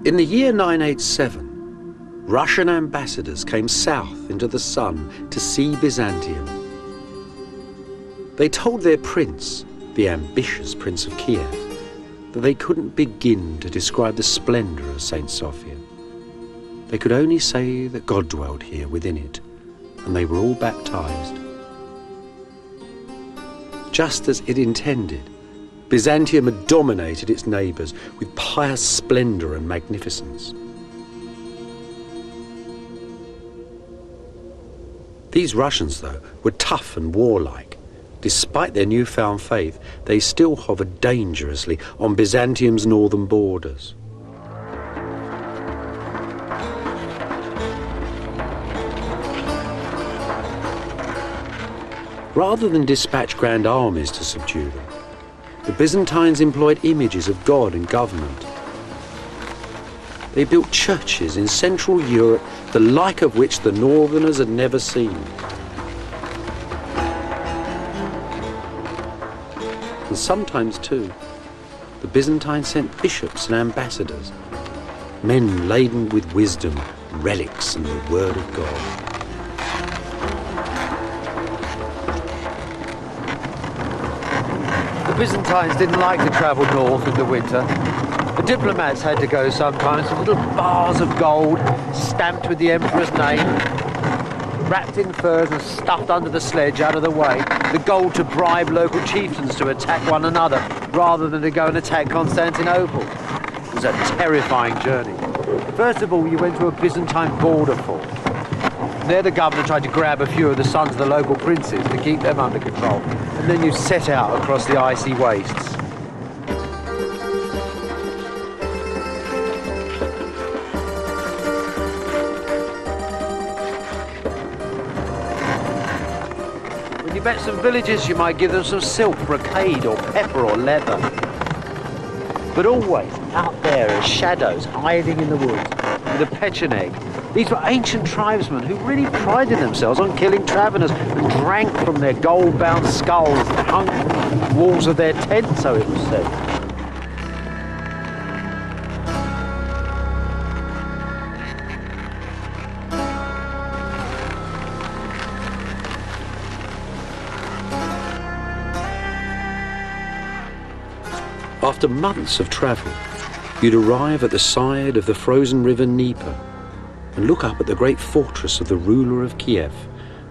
In the year 987, Russian ambassadors came south into the sun to see Byzantium. They told their prince, the ambitious Prince of Kiev, that they couldn't begin to describe the splendour of St. Sophia. They could only say that God dwelt here within it, and they were all baptized. Just as it intended, Byzantium had dominated its neighbours with pious splendour and magnificence. These Russians, though, were tough and warlike. Despite their newfound faith, they still hovered dangerously on Byzantium's northern borders. Rather than dispatch grand armies to subdue them, the Byzantines employed images of God and government. They built churches in Central Europe, the like of which the Northerners had never seen. And sometimes, too, the Byzantines sent bishops and ambassadors, men laden with wisdom, relics, and the word of God. The Byzantines didn't like to travel north in the winter. The diplomats had to go sometimes with little bars of gold stamped with the emperor's name, wrapped in furs and stuffed under the sledge out of the way. The gold to bribe local chieftains to attack one another rather than to go and attack Constantinople. It was a terrifying journey. First of all, you went to a Byzantine border fort. There the governor tried to grab a few of the sons of the local princes to keep them under control. And then you set out across the icy wastes. When you met some villagers, you might give them some silk, brocade, or pepper or leather. But always out there as shadows hiding in the woods with a pecheneg. These were ancient tribesmen who really prided themselves on killing travellers and drank from their gold-bound skulls that hung from the walls of their tents, so it was said. After months of travel, you'd arrive at the side of the frozen river Dnieper and look up at the great fortress of the ruler of Kiev,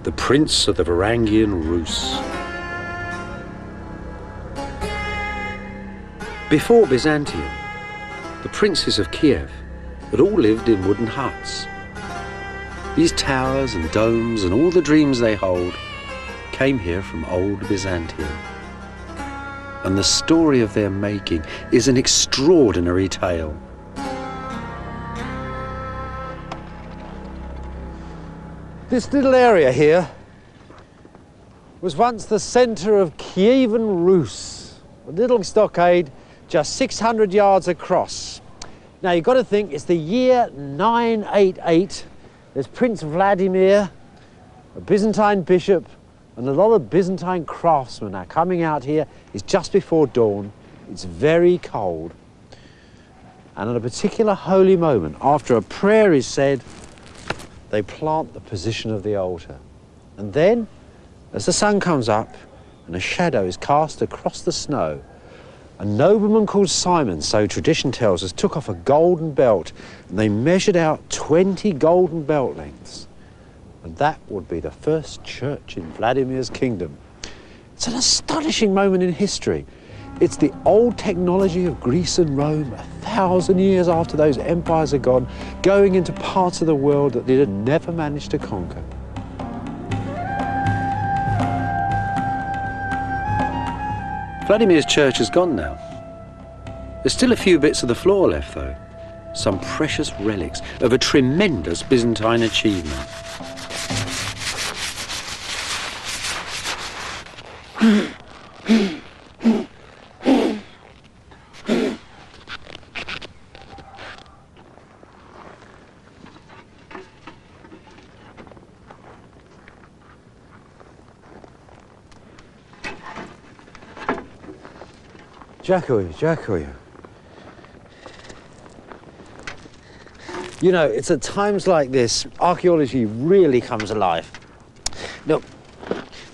the prince of the Varangian Rus. Before Byzantium, the princes of Kiev had all lived in wooden huts. These towers and domes and all the dreams they hold came here from old Byzantium. And the story of their making is an extraordinary tale. This little area here was once the centre of Kievan Rus, a little stockade just 600 yards across. Now you've got to think it's the year 988. There's Prince Vladimir, a Byzantine bishop, and a lot of Byzantine craftsmen are coming out here. It's just before dawn. It's very cold. And at a particular holy moment, after a prayer is said, they plant the position of the altar. And then, as the sun comes up and a shadow is cast across the snow, a nobleman called Simon, so tradition tells us, took off a golden belt and they measured out 20 golden belt lengths. And that would be the first church in Vladimir's kingdom. It's an astonishing moment in history. It's the old technology of Greece and Rome, 1,000 years after those empires are gone, going into parts of the world that they had never managed to conquer. Vladimir's church is gone now. There's still a few bits of the floor left, though. Some precious relics of a tremendous Byzantine achievement. Дякую, дякую. You know, it's at times like this, archaeology really comes alive. Look,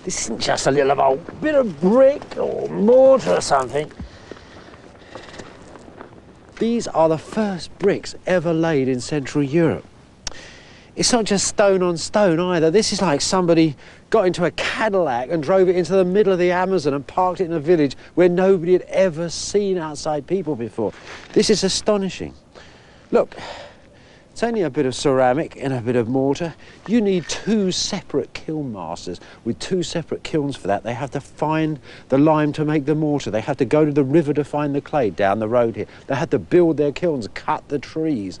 this isn't just a little old bit of brick or mortar or something. These are the first bricks ever laid in Central Europe. It's not just stone on stone either. This is like somebody got into a Cadillac and drove it into the middle of the Amazon and parked it in a village where nobody had ever seen outside people before. This is astonishing. Look, it's only a bit of ceramic and a bit of mortar. You need two separate kiln masters with two separate kilns for that. They have to find the lime to make the mortar. They have to go to the river to find the clay down the road here. They had to build their kilns, cut the trees,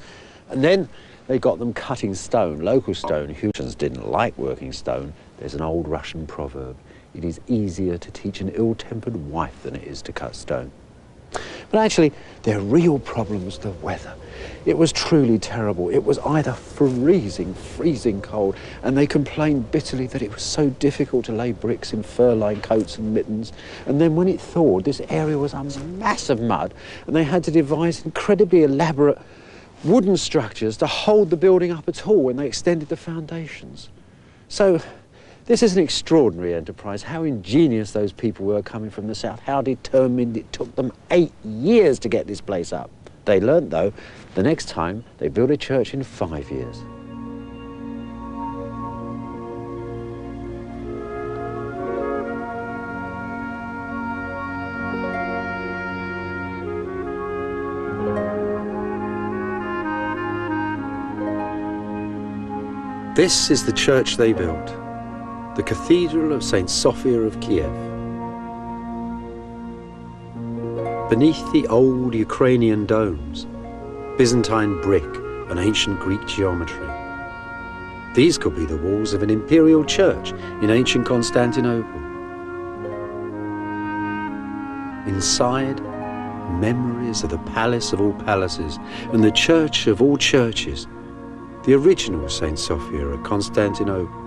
and then they got them cutting stone, local stone. Humans didn't like working stone. There's an old Russian proverb: it is easier to teach an ill-tempered wife than it is to cut stone. But actually, their real problem was the weather. It was truly terrible. It was either freezing cold, and they complained bitterly that it was so difficult to lay bricks in fur-lined coats and mittens. And then when it thawed, this area was a mass of mud, and they had to devise incredibly elaborate wooden structures to hold the building up at all when they extended the foundations. So this is an extraordinary enterprise. How ingenious those people were coming from the south, how determined. It took them 8 years to get this place up. They learnt, though, the next time they built a church in 5 years. This is the church they built, the Cathedral of St. Sophia of Kiev. Beneath the old Ukrainian domes, Byzantine brick and ancient Greek geometry. These could be the walls of an imperial church in ancient Constantinople. Inside, memories of the palace of all palaces and the church of all churches, the original St. Sophia of Constantinople.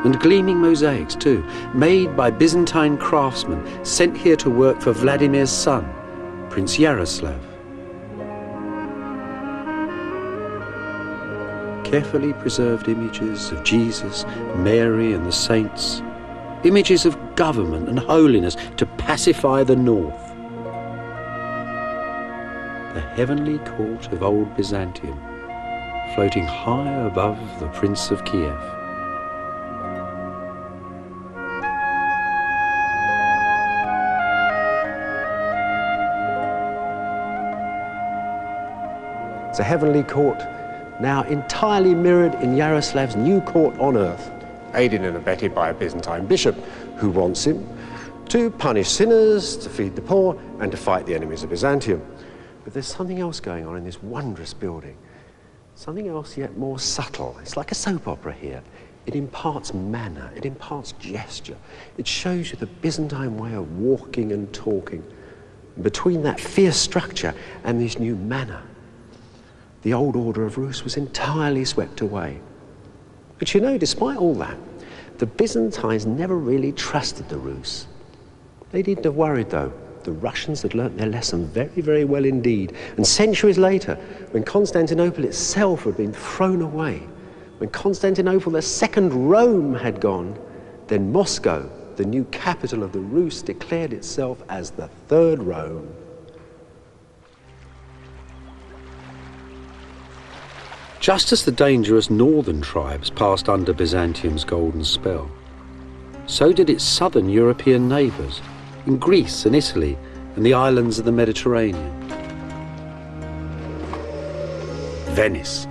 And gleaming mosaics too, made by Byzantine craftsmen sent here to work for Vladimir's son, Prince Yaroslav. Carefully preserved images of Jesus, Mary and the saints, images of government and holiness to pacify the north. The heavenly court of old Byzantium, floating high above the Prince of Kiev. It's a heavenly court, now entirely mirrored in Yaroslav's new court on earth, aided and abetted by a Byzantine bishop who wants him to punish sinners, to feed the poor, and to fight the enemies of Byzantium. But there's something else going on in this wondrous building, something else yet more subtle. It's like a soap opera here. It imparts manner, it imparts gesture. It shows you the Byzantine way of walking and talking. And between that fierce structure and this new manner, the old order of Rus was entirely swept away. But you know, despite all that, the Byzantines never really trusted the Rus. They needn't have worried, though. The Russians had learnt their lesson very, very well indeed. And centuries later, when Constantinople itself had been thrown away, when Constantinople, the second Rome, had gone, then Moscow, the new capital of the Rus, declared itself as the third Rome. Just as the dangerous northern tribes passed under Byzantium's golden spell, so did its southern European neighbours, in Greece and Italy and the islands of the Mediterranean. Venice,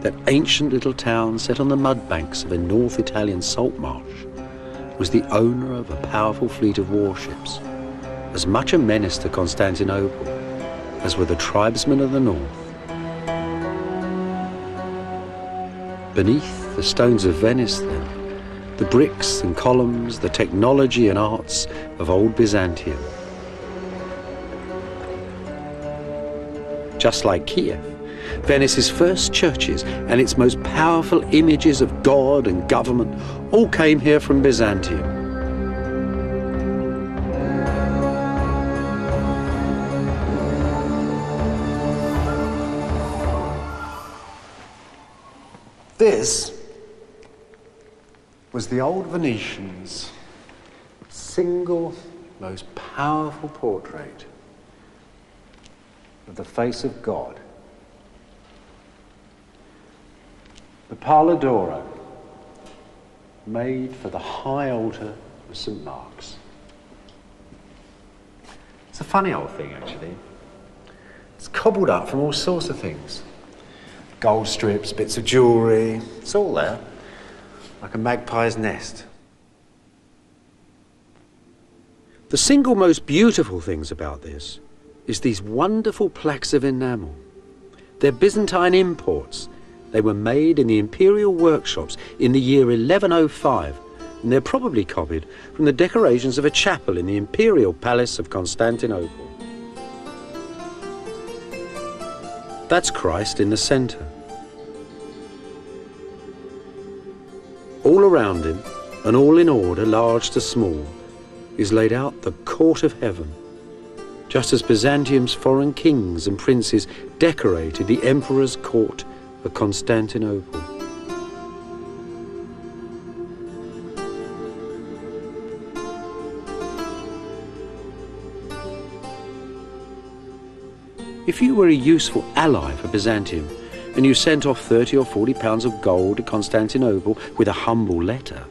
that ancient little town set on the mud banks of a North Italian salt marsh, was the owner of a powerful fleet of warships, as much a menace to Constantinople as were the tribesmen of the north. Beneath the stones of Venice, then, the bricks and columns, the technology and arts of old Byzantium. Just like Kiev, Venice's first churches and its most powerful images of God and government all came here from Byzantium. This was the old Venetians' single most powerful portrait of the face of God. The Palla d'Oro, made for the high altar of St. Mark's. It's a funny old thing, actually. It's cobbled up from all sorts of things. Gold strips, bits of jewellery, it's all there, like a magpie's nest. The single most beautiful things about this is these wonderful plaques of enamel. They're Byzantine imports. They were made in the imperial workshops in the year 1105, and they're probably copied from the decorations of a chapel in the imperial palace of Constantinople. That's Christ in the centre. All around him, and all in order, large to small, is laid out the court of heaven, just as Byzantium's foreign kings and princes decorated the emperor's court of Constantinople. If you were a useful ally for Byzantium, and you sent off 30 or 40 pounds of gold to Constantinople with a humble letter,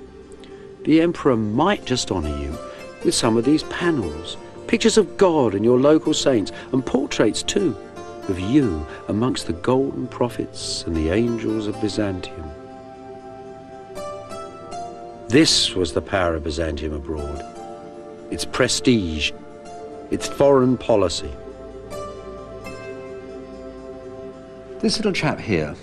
the emperor might just honour you with some of these panels, pictures of God and your local saints, and portraits too, of you amongst the golden prophets and the angels of Byzantium. This was the power of Byzantium abroad, its prestige, its foreign policy. This little chap here